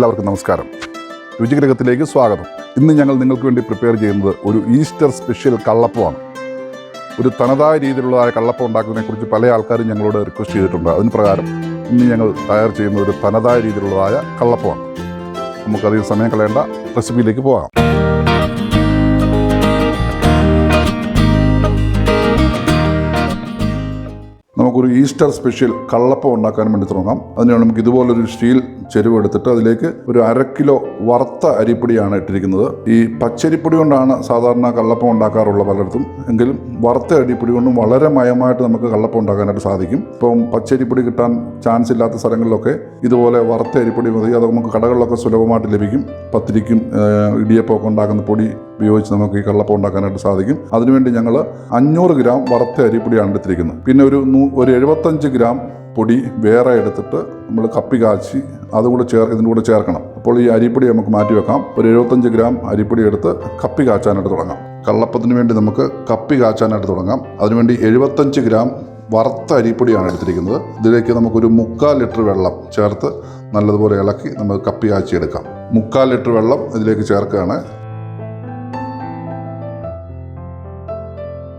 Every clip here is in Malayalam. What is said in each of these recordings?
എല്ലാവർക്കും നമസ്കാരം. രുചിഗ്രഹത്തിലേക്ക് സ്വാഗതം. ഇന്ന് ഞങ്ങൾ നിങ്ങൾക്ക് വേണ്ടി പ്രിപ്പയർ ചെയ്യുന്നത് ഒരു ഈസ്റ്റർ സ്പെഷ്യൽ കള്ളപ്പമാണ്. ഒരു തനതായ രീതിയിലുള്ളതായ കള്ളപ്പം ഉണ്ടാക്കുന്നതിനെക്കുറിച്ച് പല ആൾക്കാരും ഞങ്ങളോട് റിക്വസ്റ്റ് ചെയ്തിട്ടുണ്ട്. അതിന് പ്രകാരം ഇന്ന് ഞങ്ങൾ തയ്യാർ ചെയ്യുന്ന ഒരു തനതായ രീതിയിലുള്ളതായ കള്ളപ്പമാണ്. നമുക്കധികം സമയം കളയേണ്ട, റെസിപ്പിയിലേക്ക് പോകാം. നമുക്കൊരു ഈസ്റ്റർ സ്പെഷ്യൽ കള്ളപ്പം ഉണ്ടാക്കാൻ വേണ്ടി തുടങ്ങാം. അതിനാണ് നമുക്ക് ഇതുപോലൊരു സ്റ്റീൽ ചെരുവ് എടുത്തിട്ട് അതിലേക്ക് ഒരു 1/2 കിലോ വറുത്ത അരിപ്പൊടിയാണ് ഇട്ടിരിക്കുന്നത്. ഈ പച്ചരിപ്പൊടി കൊണ്ടാണ് സാധാരണ കള്ളപ്പം ഉണ്ടാക്കാറുള്ള പലയിടത്തും. എങ്കിലും വറുത്ത അരിപ്പൊടി കൊണ്ടും വളരെ മയമായിട്ട് നമുക്ക് കള്ളപ്പം ഉണ്ടാക്കാനായിട്ട് സാധിക്കും. ഇപ്പം പച്ചരിപ്പൊടി കിട്ടാൻ ചാൻസ് ഇല്ലാത്ത സ്ഥലങ്ങളിലൊക്കെ ഇതുപോലെ വറുത്ത അരിപ്പൊടി മതി. അത് നമുക്ക് കടകളിലൊക്കെ സുലഭമായിട്ട് ലഭിക്കും. പത്തിരിക്കും ഇടിയപ്പമൊക്കെ ഉണ്ടാക്കുന്ന പൊടി ഉപയോഗിച്ച് നമുക്ക് ഈ കള്ളപ്പം ഉണ്ടാക്കാനായിട്ട് സാധിക്കും. അതിനുവേണ്ടി ഞങ്ങൾ 500 ഗ്രാം വറുത്ത അരിപ്പൊടിയാണ് എടുത്തിരിക്കുന്നത്. പിന്നെ ഒരു 75 ഗ്രാം പൊടി വേറെ എടുത്തിട്ട് നമ്മൾ കപ്പി കാച്ചി ഇതിൻ്റെ കൂടെ ചേർക്കണം. അപ്പോൾ ഈ അരിപ്പൊടി നമുക്ക് മാറ്റി വെക്കാം. ഒരു 75 ഗ്രാം അരിപ്പൊടി എടുത്ത് കപ്പി കാച്ചാനായിട്ട് തുടങ്ങാം. കള്ളപ്പത്തിന് വേണ്ടി നമുക്ക് കപ്പി കാച്ചാനായിട്ട് തുടങ്ങാം. അതിനുവേണ്ടി 75 ഗ്രാം വറുത്ത അരിപ്പൊടിയാണ് എടുത്തിരിക്കുന്നത്. ഇതിലേക്ക് നമുക്കൊരു 3/4 ലിറ്റർ വെള്ളം ചേർത്ത് നല്ലതുപോലെ ഇളക്കി നമുക്ക് കപ്പി കാച്ചിയെടുക്കാം. 3/4 ലിറ്റർ വെള്ളം ഇതിലേക്ക് ചേർക്കുകയാണ്.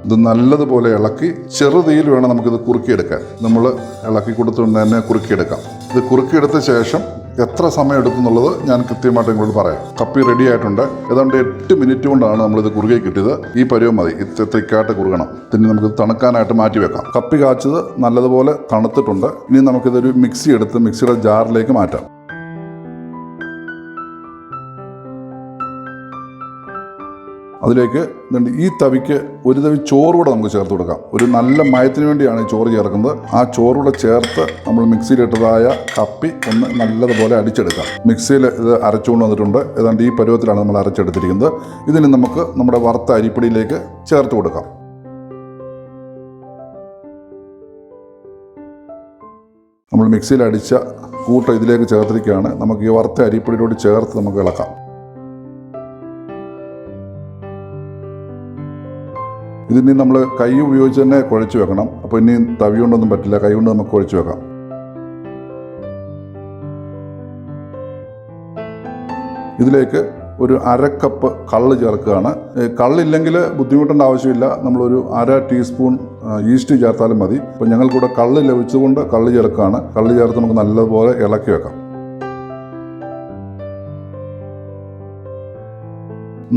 ഇത് നല്ലതുപോലെ ഇളക്കി ചെറുതീയിൽ വേണം നമുക്കിത് കുറുക്കിയെടുക്കാൻ. നമ്മൾ ഇളക്കി കൊടുത്തുകൊണ്ട് തന്നെ കുറുക്കിയെടുക്കാം. ഇത് കുറുക്കിയെടുത്ത ശേഷം എത്ര സമയം എടുക്കും എന്നുള്ളത് ഞാൻ കൃത്യമായിട്ട് നിങ്ങളോട് പറയാം. കപ്പി റെഡി ആയിട്ടുണ്ട്. ഏതാണ്ട് 8 മിനിറ്റ് കൊണ്ടാണ് നമ്മളിത് കുറുകി കിട്ടിയത്. ഈ പരുവം മതി. ഇത്രയ്ക്കായിട്ട് കുറുകണം. പിന്നെ നമുക്ക് തണുക്കാനായിട്ട് മാറ്റി വെക്കാം. കപ്പി കാച്ചത് നല്ലതുപോലെ തണുത്തിട്ടുണ്ട്. ഇനി നമുക്കിതൊരു മിക്സിയുടെ ജാറിലേക്ക് മാറ്റാം. അതിലേക്ക് ഈ തവിക്ക് ഒരു തവി ചോറ് കൂടെ നമുക്ക് ചേർത്ത് കൊടുക്കാം. ഒരു നല്ല മയത്തിന് വേണ്ടിയാണ് ഈ ചോറ് ചേർക്കുന്നത്. ആ ചോറൂടെ ചേർത്ത് നമ്മൾ മിക്സിയിലിട്ടതായ കപ്പി ഒന്ന് നല്ലതുപോലെ അടിച്ചെടുക്കാം. മിക്സിയിൽ ഇത് അരച്ചുകൊണ്ട് വന്നിട്ടുണ്ട്. ഏതാണ്ട് ഈ പരുവത്തിലാണ് നമ്മൾ അരച്ചെടുത്തിരിക്കുന്നത്. ഇതിന് നമുക്ക് നമ്മുടെ വറുത്ത അരിപ്പൊടിയിലേക്ക് ചേർത്ത് കൊടുക്കാം. നമ്മൾ മിക്സിയിൽ അടിച്ച കൂട്ട ഇതിലേക്ക് ചേർത്തിരിക്കുകയാണ്. നമുക്ക് ഈ വറുത്ത അരിപ്പൊടിയിലോട്ട് ചേർത്ത് നമുക്ക് ഇളക്കാം. ഇതിനി നമ്മൾ കൈ ഉപയോഗിച്ച് തന്നെ കുഴച്ച് വെക്കണം. അപ്പോൾ ഇനി തവി കൊണ്ടൊന്നും പറ്റില്ല. കൈ കൊണ്ട് നമുക്ക് കുഴച്ച് വെക്കാം. ഇതിലേക്ക് ഒരു 1/2 കപ്പ് കള്ള് ചേർക്കുകയാണ്. കള്ളില്ലെങ്കിൽ ബുദ്ധിമുട്ടേണ്ട ആവശ്യമില്ല. നമ്മളൊരു 1/2 ടീസ്പൂൺ ഈസ്റ്റ് ചേർത്താലും മതി. അപ്പോൾ ഞങ്ങൾക്കിവിടെ കള്ള് ലഭിച്ചുകൊണ്ട് കള്ള് ചേർക്കുകയാണ്. കള്ള് ചേർത്ത് നമുക്ക് നല്ലപോലെ ഇളക്കി വെക്കാം.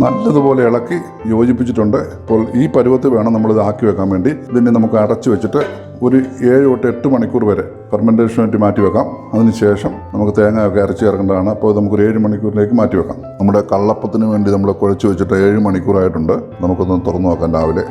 നല്ലതുപോലെ ഇളക്കി യോജിപ്പിച്ചിട്ടുണ്ട്. ഇപ്പോൾ ഈ പരുവത്തിൽ വേണം നമ്മളിത് ആക്കി വെക്കാൻ വേണ്ടി. ഇതിനെ നമുക്ക് അടച്ചു വെച്ചിട്ട് ഒരു 7 തൊട്ട് 8 മണിക്കൂർ വരെ ഫെർമെൻറ്റേഷന് വേണ്ടി മാറ്റി വെക്കാം. അതിനുശേഷം നമുക്ക് തേങ്ങയൊക്കെ അരച്ച് ചേർക്കേണ്ടതാണ്. അപ്പോൾ നമുക്കൊരു 7 മണിക്കൂറിലേക്ക് മാറ്റി വെക്കാം. നമ്മുടെ കള്ളപ്പത്തിന് വേണ്ടി നമ്മൾ കുഴച്ച് വെച്ചിട്ട് 7 മണിക്കൂറായിട്ടുണ്ട്. നമുക്കൊന്ന് തുറന്നു നോക്കാം. രാവിലെ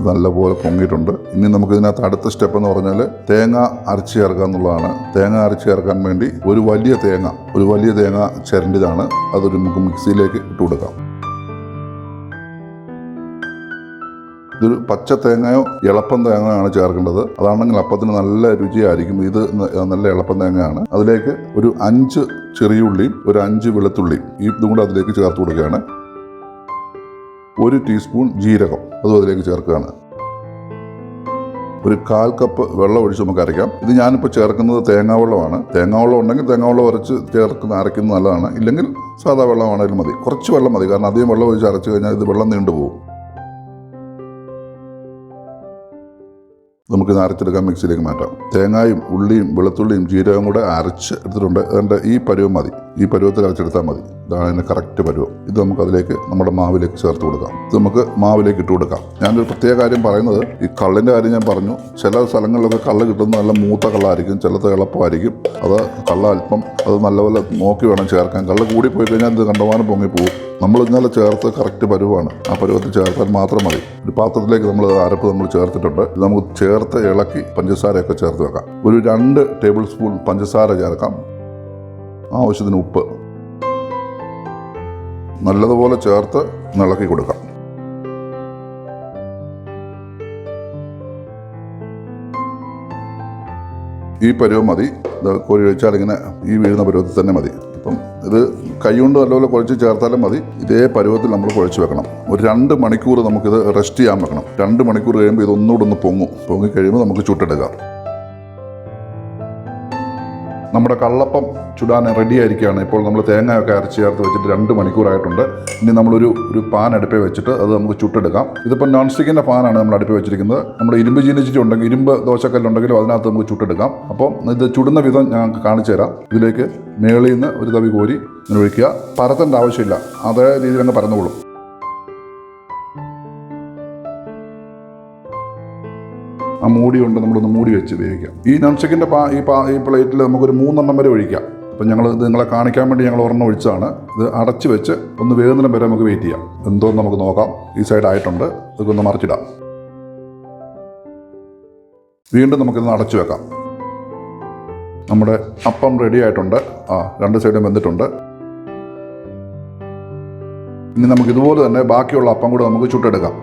നല്ലപോലെ പൊങ്ങിയിട്ടുണ്ട്. ഇനി നമുക്കിതിനകത്ത് അടുത്ത സ്റ്റെപ്പ് എന്ന് പറഞ്ഞാൽ തേങ്ങ അരച്ച് ചേർക്കുക എന്നുള്ളതാണ്. തേങ്ങ അരച്ച് ചേർക്കാൻ വേണ്ടി ഒരു വലിയ തേങ്ങ ചിരണ്ടിയതാണ്. അതൊരു നമുക്ക് മിക്സിയിലേക്ക് ഇട്ട് കൊടുക്കാം. ഇതൊരു പച്ച തേങ്ങയോ ഇളപ്പം തേങ്ങയോ ആണ് ചേർക്കേണ്ടത്. അതാണെങ്കിൽ അപ്പത്തിന് നല്ല രുചിയായിരിക്കും. ഇത് നല്ല ഇളപ്പം തേങ്ങയാണ്. അതിലേക്ക് ഒരു 5 ചെറിയ ഉള്ളിയും ഒരു 5 വെളുത്തുള്ളിയും ഇതും കൂടെ അതിലേക്ക് ചേർത്ത് കൊടുക്കുകയാണ്. 1 ടീസ്പൂൺ ജീരകം അതും അതിലേക്ക് ചേർക്കുകയാണ്. ഒരു 1/4 കപ്പ് വെള്ളം ഒഴിച്ച് നമുക്ക് അരയ്ക്കാം. ഇത് ഞാനിപ്പോൾ ചേർക്കുന്നത് തേങ്ങാവെള്ളമാണ്. തേങ്ങാവെള്ളം ഉണ്ടെങ്കിൽ തേങ്ങാവെള്ളം അരച്ച് അരയ്ക്കുന്നത് നല്ലതാണ്. ഇല്ലെങ്കിൽ സാധാ വെള്ളമാണെങ്കിലും മതി. കുറച്ച് വെള്ളം മതി. കാരണം അധികം വെള്ളം ഒഴിച്ച് അരച്ച് കഴിഞ്ഞാൽ ഇത് വെള്ളം നീണ്ടുപോകും. നമുക്കിത് അരച്ചെടുക്കാൻ മിക്സിയിലേക്ക് മാറ്റാം. തേങ്ങയും ഉള്ളിയും വെളുത്തുള്ളിയും ജീരകവും കൂടെ അരച്ച് എടുത്തിട്ടുണ്ട്. അതിൻ്റെ ഈ പരുവം മതി. ഈ പരുവത്തിൽ അരച്ചെടുത്താൽ മതി. ഇതാണ് അതിൻ്റെ കറക്റ്റ് പരുവം. ഇത് നമുക്ക് അതിലേക്ക് നമ്മുടെ മാവിലേക്ക് ചേർത്ത് കൊടുക്കാം. ഇത് നമുക്ക് മാവിലേക്ക് ഇട്ട് കൊടുക്കാം. ഞാനൊരു പ്രത്യേക കാര്യം പറയുന്നത്, ഈ കള്ളിൻ്റെ കാര്യം ഞാൻ പറഞ്ഞു. ചില സ്ഥലങ്ങളിലൊക്കെ കള്ള് കിട്ടുന്നത് നല്ല മൂത്ത കള്ളായിരിക്കും, ചിലത് എളുപ്പമായിരിക്കും. അത് കള്ള അല്പം അത് നല്ലപോലെ നോക്കി വേണം ചേർക്കാൻ. കള്ള് കൂടിപ്പോയി കഴിഞ്ഞാൽ ഇത് കണ്ടമാനം പൊങ്ങിപ്പോവും. നമ്മൾ ഇന്നലെ ചേർത്ത് കറക്റ്റ് പരുവാണ്. ആ പരുവത്തിൽ ചേർത്താൽ മാത്രം മതി. ഒരു പാത്രത്തിലേക്ക് അരപ്പ് നമ്മൾ ചേർത്തിട്ടുണ്ട്. ഇത് നമുക്ക് ചേർത്ത് ഇളക്കി പഞ്ചസാരയൊക്കെ ചേർത്ത് വെക്കാം. ഒരു 2 ടേബിൾ സ്പൂൺ പഞ്ചസാര ചേർക്കാം. ആവശ്യത്തിന് ഉപ്പ് നല്ലതുപോലെ ചേർത്ത് ഇളക്കി കൊടുക്കാം. ഈ പരുവം മതി. ഇത് കോരി ഒഴിച്ചാൽ ഇങ്ങനെ ഈ വീഴുന്ന പരുവത്തിൽ തന്നെ മതി. അപ്പം ഇത് കൈ കൊണ്ട് നല്ലപോലെ കുഴച്ച് ചേർത്താലും മതി. ഇതേ പരുവത്തിൽ നമ്മൾ കുഴച്ച് വെക്കണം. ഒരു 2 മണിക്കൂർ നമുക്കിത് റെസ്റ്റ് ചെയ്യാൻ വെക്കണം. 2 മണിക്കൂർ കഴിയുമ്പോൾ ഇതൊന്നുകൂടെ ഒന്ന് പൊങ്ങി കഴിയുമ്പോൾ നമുക്ക് ചുട്ടെടുക്കാം. നമ്മുടെ കള്ളപ്പം ചുടാൻ റെഡി ആയിരിക്കുകയാണ്. ഇപ്പോൾ നമ്മൾ തേങ്ങയൊക്കെ അരച്ച് ചേർത്ത് വെച്ചിട്ട് 2 മണിക്കൂറായിട്ടുണ്ട്. ഇനി നമ്മളൊരു പാൻ അടുപ്പിൽ വെച്ചിട്ട് അത് നമുക്ക് ചുട്ടെടുക്കാം. ഇതിപ്പോൾ നോൺ സ്റ്റിക്കിൻ്റെ പാനാണ് നമ്മൾ അടുപ്പിൽ വെച്ചിരിക്കുന്നത്. നമ്മുടെ ഇരുമ്പ് ചീനിച്ചിട്ട് ഉണ്ടെങ്കിൽ, ഇരുമ്പ് ദോശക്കല്ലുണ്ടെങ്കിലും അതിനകത്ത് നമുക്ക് ചുട്ടെടുക്കാം. അപ്പം ഇത് ചുടുന്ന വിധം ഞങ്ങൾക്ക് കാണിച്ചു തരാം. ഇതിലേക്ക് മേളിൽ നിന്ന് ഒരു തവി കോരി ഇങ്ങനെ ഒഴിക്കുക. പരത്തേണ്ട ആവശ്യമില്ല, അതേ രീതിയിൽ അങ്ങ് പരന്നോളും. ആ മൂടി കൊണ്ട് നമ്മളൊന്ന് മൂടി വെച്ച് വേവിക്കാം. ഈ നോൺ സ്റ്റിക്കിൻ്റെ ഈ പ്ലേറ്റിൽ നമുക്കൊരു 3 എണ്ണം വരെ ഒഴിക്കാം. അപ്പം ഞങ്ങൾ ഇത് നിങ്ങളെ കാണിക്കാൻ വേണ്ടി ഞങ്ങൾ ഒരെണ്ണം ഒഴിച്ചതാണ്. ഇത് അടച്ച് വെച്ച് ഒന്ന് വേകുന്നതിനും വരെ നമുക്ക് വെയിറ്റ് ചെയ്യാം. എന്തോന്ന് നമുക്ക് നോക്കാം. ഈ സൈഡ് ആയിട്ടുണ്ട്, ഇതൊക്കെ ഒന്ന് മറിച്ചിടാം. വീണ്ടും നമുക്കിതൊന്ന് അടച്ചു വെക്കാം. നമ്മുടെ അപ്പം റെഡി ആയിട്ടുണ്ട്. 2 സൈഡും വെന്തിട്ടുണ്ട്. ഇനി നമുക്ക് ഇതുപോലെ തന്നെ ബാക്കിയുള്ള അപ്പം കൂടെ നമുക്ക് ചുട്ടെടുക്കാം.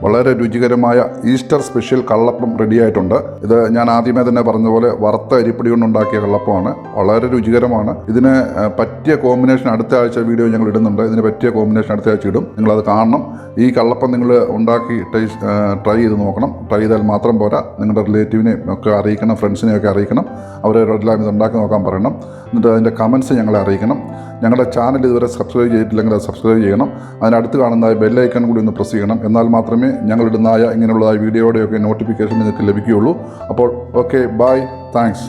വളരെ രുചികരമായ ഈസ്റ്റർ സ്പെഷ്യൽ കള്ളപ്പം റെഡി ആയിട്ടുണ്ട്. ഇത് ഞാൻ ആദ്യമേ തന്നെ പറഞ്ഞ പോലെ വറുത്ത അരിപ്പൊടി കൊണ്ടുണ്ടാക്കിയ കള്ളപ്പമാണ്. വളരെ രുചികരമാണ്. ഇതിന് പറ്റിയ കോമ്പിനേഷൻ അടുത്ത ആഴ്ച വീഡിയോ ഞങ്ങൾ ഇടുന്നുണ്ട്. ഇതിന് പറ്റിയ കോമ്പിനേഷൻ അടുത്ത ആഴ്ച ഇടും. നിങ്ങളത് കാണണം. ഈ കള്ളപ്പം നിങ്ങൾ ഉണ്ടാക്കി ട്രൈ ചെയ്ത് നോക്കണം. ട്രൈ ചെയ്താൽ മാത്രം പോരാ, നിങ്ങളുടെ റിലേറ്റീവിനെ ഒക്കെ അറിയിക്കണം, ഫ്രണ്ട്സിനെയൊക്കെ അറിയിക്കണം. അവരെല്ലാം ഇത് ഉണ്ടാക്കി നോക്കാൻ പറയണം. എന്നിട്ട് അതിൻ്റെ കമൻസ് ഞങ്ങളെ അറിയിക്കണം. ഞങ്ങളുടെ ചാനൽ ഇതുവരെ സബ്സ്ക്രൈബ് ചെയ്തിട്ടില്ലെങ്കിൽ അത് സബ്സ്ക്രൈബ് ചെയ്യണം. അതിനടുത്ത് കാണുന്ന ബെല്ലൈക്കൺ കൂടി ഒന്ന് പ്രസ് ചെയ്യണം. എന്നാൽ മാത്രമേ ഞങ്ങളിടുന്നതായ ഇങ്ങനെയുള്ളതായ വീഡിയോയുടെയൊക്കെ നോട്ടിഫിക്കേഷൻ നിങ്ങൾക്ക് ലഭിക്കുകയുള്ളൂ. അപ്പോൾ ഓക്കെ, ബൈ, താങ്ക്സ്.